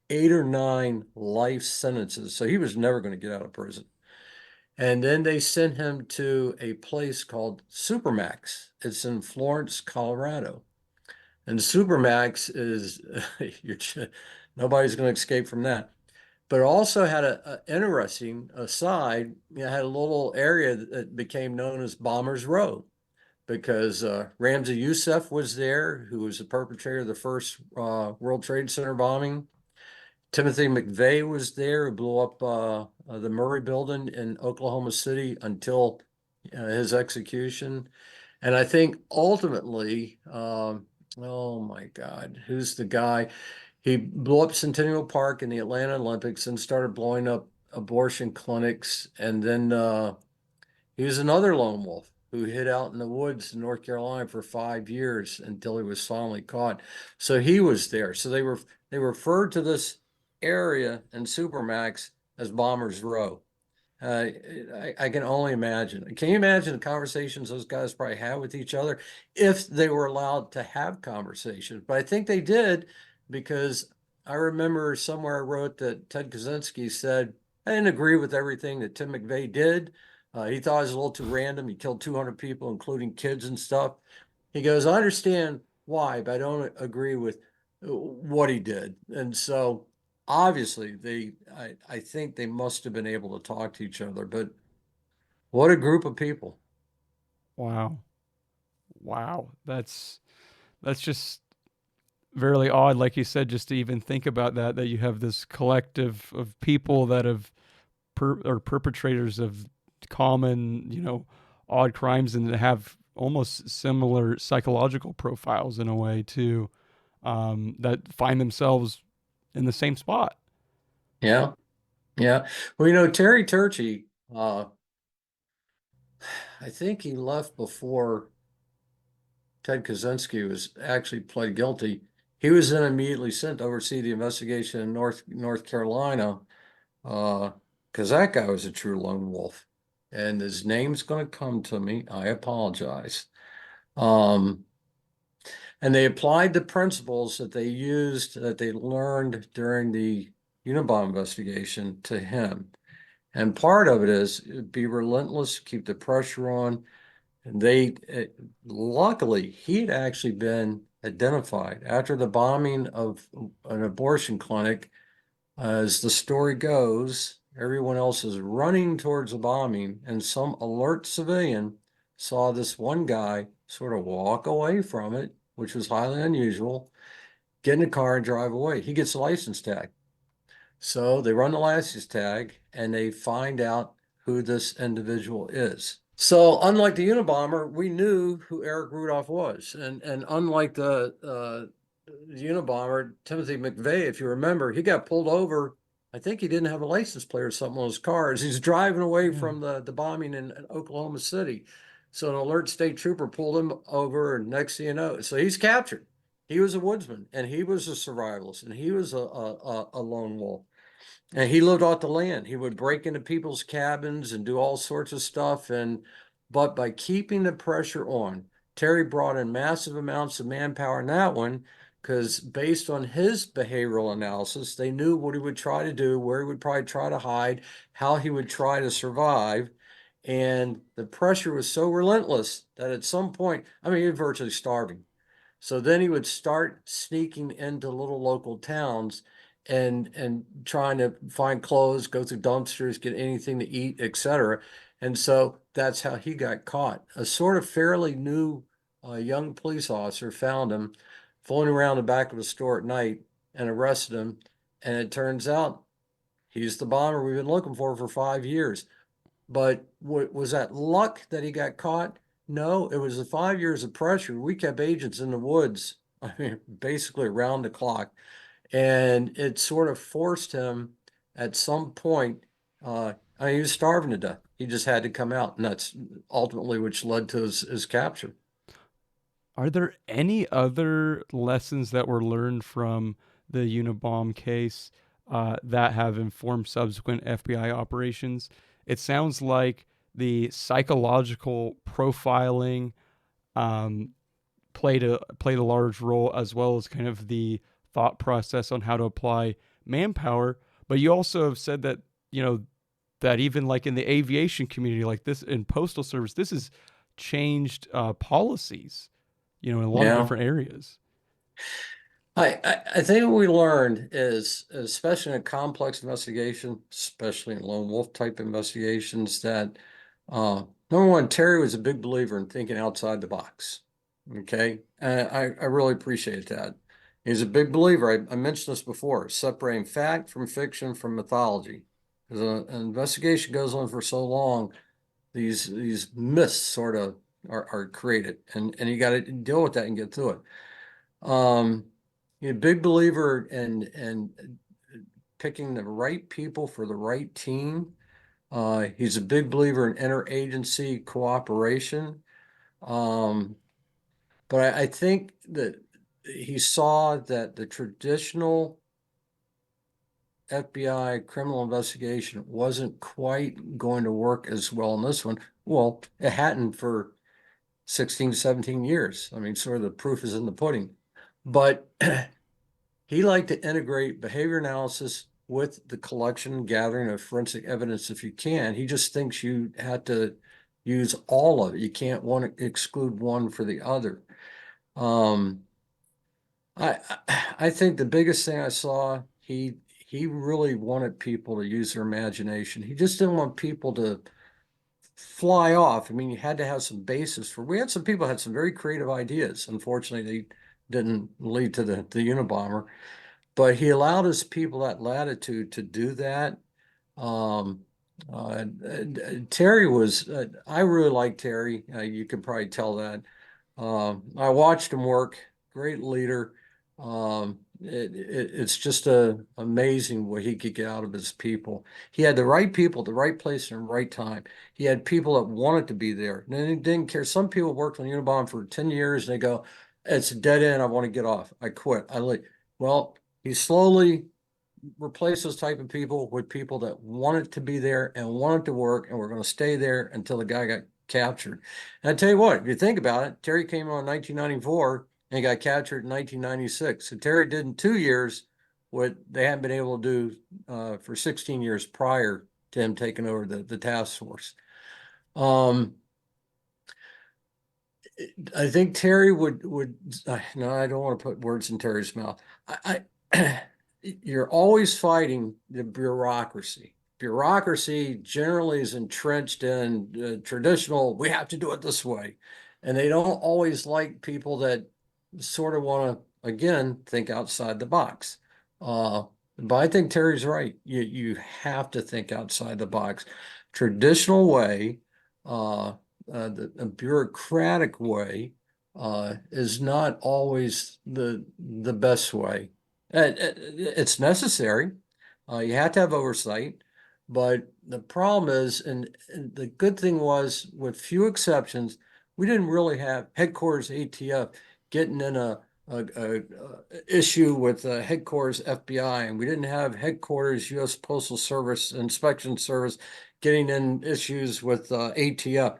8 or 9 life sentences. So he was never going to get out of prison. And then they sent him to a place called Supermax. It's in Florence, Colorado. And Supermax is, nobody's going to escape from that. But it also had a interesting aside. Had a little area that became known as Bombers Row, because Ramzi Youssef was there, who was the perpetrator of the first World Trade Center bombing. Timothy McVeigh was there, who blew up the Murray building in Oklahoma City until his execution. And I think ultimately, oh my God, who's the guy? He blew up Centennial Park in the Atlanta Olympics and started blowing up abortion clinics. And then he was another lone wolf who hid out in the woods in North Carolina for 5 years until he was finally caught. So he was there. So they referred to this area in Supermax as Bombers Row. I can only imagine. Can you imagine the conversations those guys probably had with each other if they were allowed to have conversations? But I think they did, because I remember somewhere I wrote that Ted Kaczynski said, I didn't agree with everything that Tim McVeigh did. He thought it was a little too random. He killed 200 people, including kids and stuff. He goes, I understand why, but I don't agree with what he did. And so obviously I think they must have been able to talk to each other, but what a group of people. Wow. Wow. That's just very odd, like you said, just to even think about that you have this collective of people that have or perpetrators of common, odd crimes, and have almost similar psychological profiles in a way too, that find themselves in the same spot. Yeah. Yeah. Well, Terry Turchie, I think he left before Ted Kaczynski was actually pled guilty. He was then immediately sent to oversee the investigation in North Carolina, because that guy was a true lone wolf. And his name's going to come to me. I apologize. Um, and they applied the principles that they used, that they learned during the Unabomber investigation to him. And part of it is be relentless, keep the pressure on. And luckily, he'd actually been identified after the bombing of an abortion clinic. As the story goes, everyone else is running towards the bombing, and some alert civilian saw this one guy sort of walk away from it, which was highly unusual, get in a car and drive away. He gets a license tag. So they run the license tag and they find out who this individual is. So unlike the Unabomber, we knew who Eric Rudolph was. And unlike the Unabomber, Timothy McVeigh, if you remember, he got pulled over. I think he didn't have a license plate or something on his car as he's driving away from the bombing in Oklahoma City. So an alert state trooper pulled him over, and next thing you know, so he's captured. He was a woodsman, and he was a survivalist, and he was a lone wolf. And he lived off the land. He would break into people's cabins and do all sorts of stuff. But by keeping the pressure on, Terry brought in massive amounts of manpower in that one, because based on his behavioral analysis, they knew what he would try to do, where he would probably try to hide, how he would try to survive. And the pressure was so relentless that at some point, I mean, he was virtually starving. So then he would start sneaking into little local towns and trying to find clothes, go through dumpsters, get anything to eat, etc. And so that's how he got caught. A sort of fairly new young police officer found him fooling around the back of a store at night and arrested him. And it turns out he's the bomber we've been looking for 5 years. But was that luck that he got caught? No, it was the 5 years of pressure. We kept agents in the woods, I mean, basically around the clock. And it sort of forced him at some point. I mean, he was starving to death. He just had to come out. And that's ultimately which led to his capture. Are there any other lessons that were learned from the Unabomb case that have informed subsequent FBI operations? It sounds like the psychological profiling um, played a large role, as well as kind of the thought process on how to apply manpower. But you also have said that that even like in the aviation community, like this in postal service, this has changed policies, in a lot of Yeah. different areas. I think what we learned is, especially in a complex investigation, especially in lone wolf type investigations, that number one, Terry was a big believer in thinking outside the box. Okay. I really appreciate that. He's a big believer. I mentioned this before, separating fact from fiction from mythology. Because an investigation goes on for so long, these myths sort of are created, and you got to deal with that and get through it. He's a big believer in picking the right people for the right team. He's a big believer in interagency cooperation. Um, but I think that he saw that the traditional FBI criminal investigation wasn't quite going to work as well in this one. Well, it hadn't for 16, 17 years. I mean, sort of the proof is in the pudding. But he liked to integrate behavior analysis with the collection and gathering of forensic evidence if you can. He just thinks you have to use all of it. You can't exclude one for the other. Um, I I think the biggest thing I saw, he really wanted people to use their imagination. He just didn't want people to fly off. I mean, you had to have some basis for. We had some people had some very creative ideas. Unfortunately, they didn't lead to the Unabomber, but he allowed his people that latitude to do that. Um, Terry was. I really like Terry. You could probably tell that. I watched him work. Great leader. It's just amazing what he could get out of his people. He had the right people, the right place, and the right time. He had people that wanted to be there. And he didn't care. Some people worked on Unabomb for 10 years and they go, it's a dead end. I want to get off. I quit. I leave. Well, he slowly replaced those type of people with people that wanted to be there and wanted to work and were going to stay there until the guy got captured. And I tell you what, if you think about it, Terry came on in 1994 and got captured in 1996. So Terry did in 2 years what they hadn't been able to do for 16 years prior to him taking over the task force. I think Terry would no, I don't want to put words in Terry's mouth. You're always fighting the bureaucracy. Bureaucracy generally is entrenched in traditional, we have to do it this way. And they don't always like people that sort of want to, again, think outside the box. But I think Terry's right. You have to think outside the box. Traditional way, the bureaucratic way is not always the best way. It's necessary. You have to have oversight, but the problem is, and the good thing was, with few exceptions, we didn't really have headquarters ATF getting in a issue with headquarters FBI, and we didn't have headquarters U.S. Postal Service Inspection Service getting in issues with ATF.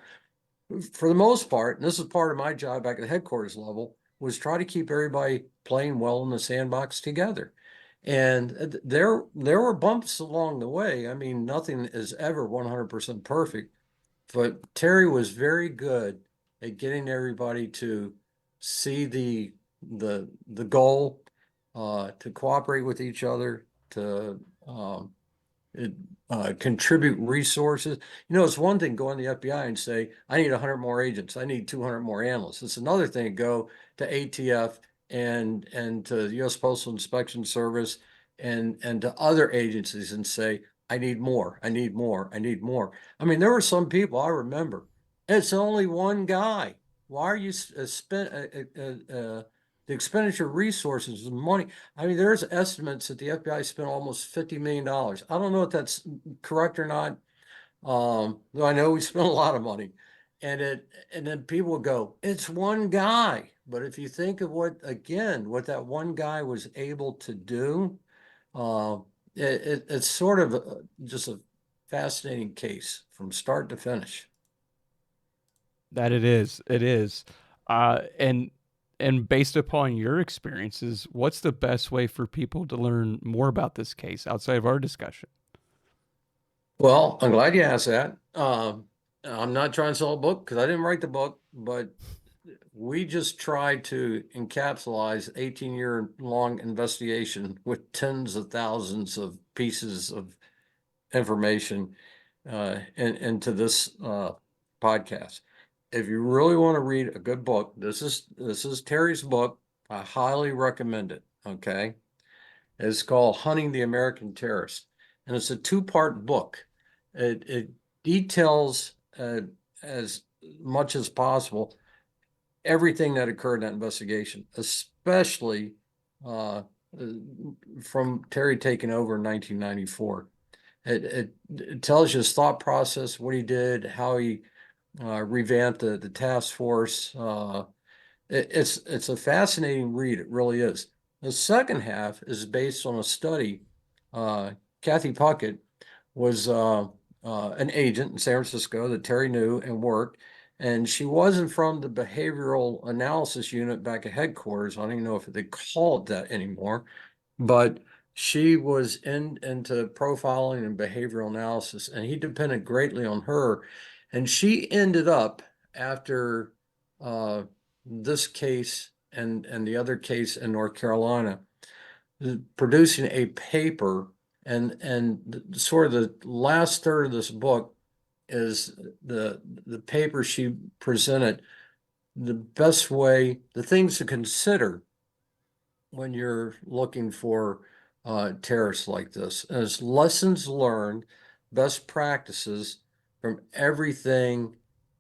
For the most part, and this is part of my job back at the headquarters level, was try to keep everybody playing well in the sandbox together. And there were bumps along the way. I mean, nothing is ever 100% perfect, but Terry was very good at getting everybody to see the goal, to cooperate with each other, to contribute resources. It's one thing going to the FBI and say, I need 100 more agents. I need 200 more analysts. It's another thing to go to ATF and to the U.S. Postal Inspection Service and to other agencies and say, I need more, I need more, I need more. I mean, there were some people I remember, it's only one guy. Why are you the expenditure of resources and money? I mean, there's estimates that the FBI spent almost $50 million. I don't know if that's correct or not. Though I know we spent a lot of money. And then people will go, it's one guy. But if you think of what that one guy was able to do, uh, it's sort of just a fascinating case from start to finish. That it is. And based upon your experiences, what's the best way for people to learn more about this case outside of our discussion? Well, I'm glad you asked that. I'm not trying to sell a book because I didn't write the book, but we just tried to encapsulize 18-year long investigation with tens of thousands of pieces of information into this podcast. If you really want to read a good book, this is Terry's book. I highly recommend it. Okay. It's called Hunting the American Terrorist. And it's a two-part book. It details as much as possible everything that occurred in that investigation, especially from Terry taking over in 1994. It tells you his thought process, what he did, how he revamped the task force. It's a fascinating read. It really is. The second half is based on a study. Kathy Puckett was an agent in San Francisco that Terry knew and worked. And she wasn't from the behavioral analysis unit back at headquarters. I don't even know if they call it that anymore, but she was into profiling and behavioral analysis, and he depended greatly on her. And she ended up after this case and the other case in North Carolina, producing a paper, and sort of the last third of this book is the paper she presented, the best way, the things to consider when you're looking for terrorists like this, as lessons learned, best practices from everything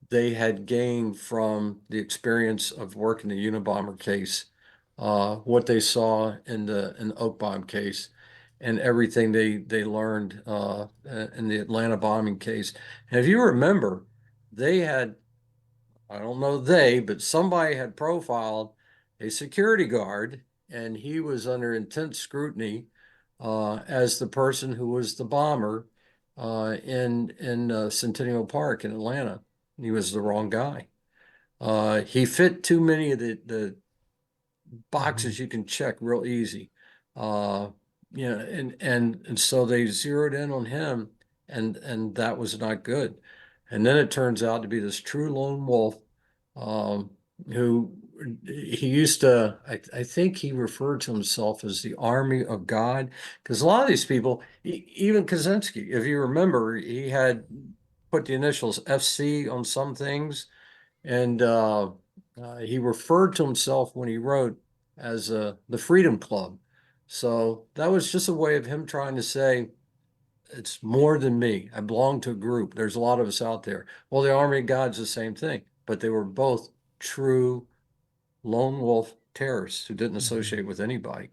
they had gained from the experience of working the Unabomber case, what they saw in the Oak Bomb case, and everything they learned in the Atlanta bombing case. And if you remember, they had, I don't know but somebody had profiled a security guard, and he was under intense scrutiny as the person who was the bomber in Centennial Park in Atlanta. He was the wrong guy. He fit too many of the boxes you can check real easy. Uh, and so they zeroed in on him, and that was not good. And then it turns out to be this true lone wolf, um, who he used to, I think he referred to himself as the army of God, because a lot of these people, even Kaczynski, if you remember, he had put the initials FC on some things, and he referred to himself when he wrote as the Freedom Club. So that was just a way of him trying to say, it's more than me. I belong to a group. There's a lot of us out there. Well, the Army of God's the same thing, but they were both true lone wolf terrorists who didn't associate with anybody.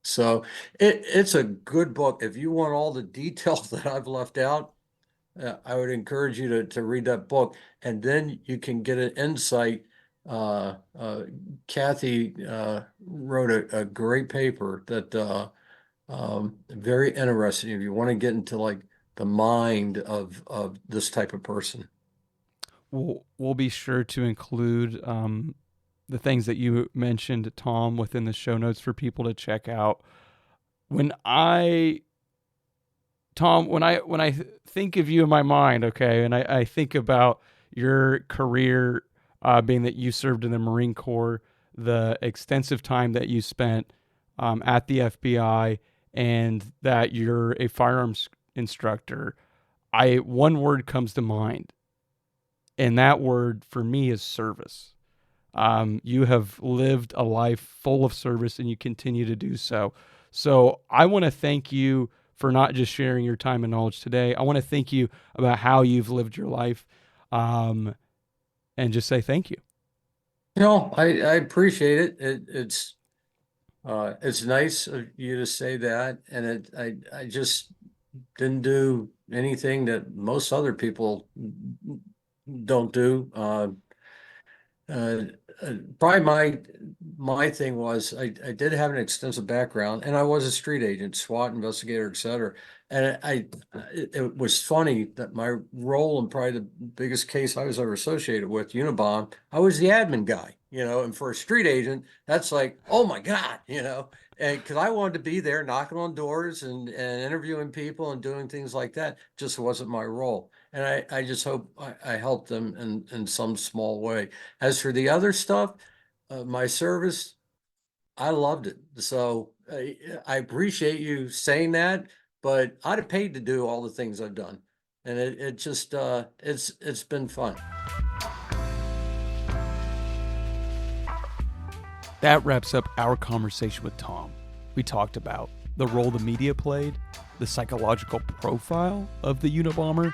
So it's a good book. If you want all the details that I've left out, I would encourage you to read that book, and then you can get an insight. Kathy wrote a great paper that very interesting if you want to get into like the mind of this type of person. We'll be sure to include the things that you mentioned, Tom, within the show notes for people to check out. When I Tom, when I think of you in my mind, okay, and I think about your career, being that you served in the Marine Corps, the extensive time that you spent at the FBI, and that you're a firearms instructor, one word comes to mind, and that word for me is service. You have lived a life full of service, and you continue to do so. So I want to thank you for not just sharing your time and knowledge today. I want to thank you about how you've lived your life, and just say thank you. I appreciate it. It's nice of you to say that, and I just didn't do anything that most other people don't do. Uh, Probably my thing was I did have an extensive background, and I was a street agent, SWAT investigator, et cetera. And it was funny that my role in probably the biggest case I was ever associated with, UNABOM, I was the admin guy, and for a street agent, that's like, oh my God, and because I wanted to be there knocking on doors and interviewing people and doing things like that, just wasn't my role. And I just hope I helped them in some small way. As for the other stuff, my service, I loved it. So I appreciate you saying that, but I'd have paid to do all the things I've done. And it just, it's been fun. That wraps up our conversation with Tom. We talked about the role the media played, the psychological profile of the Unabomber,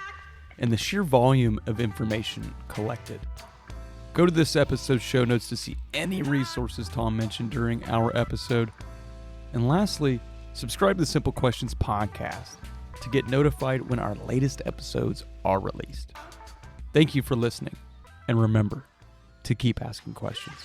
and the sheer volume of information collected. Go to this episode's show notes to see any resources Tom mentioned during our episode. And lastly, subscribe to the Simple Questions podcast to get notified when our latest episodes are released. Thank you for listening, and remember to keep asking questions.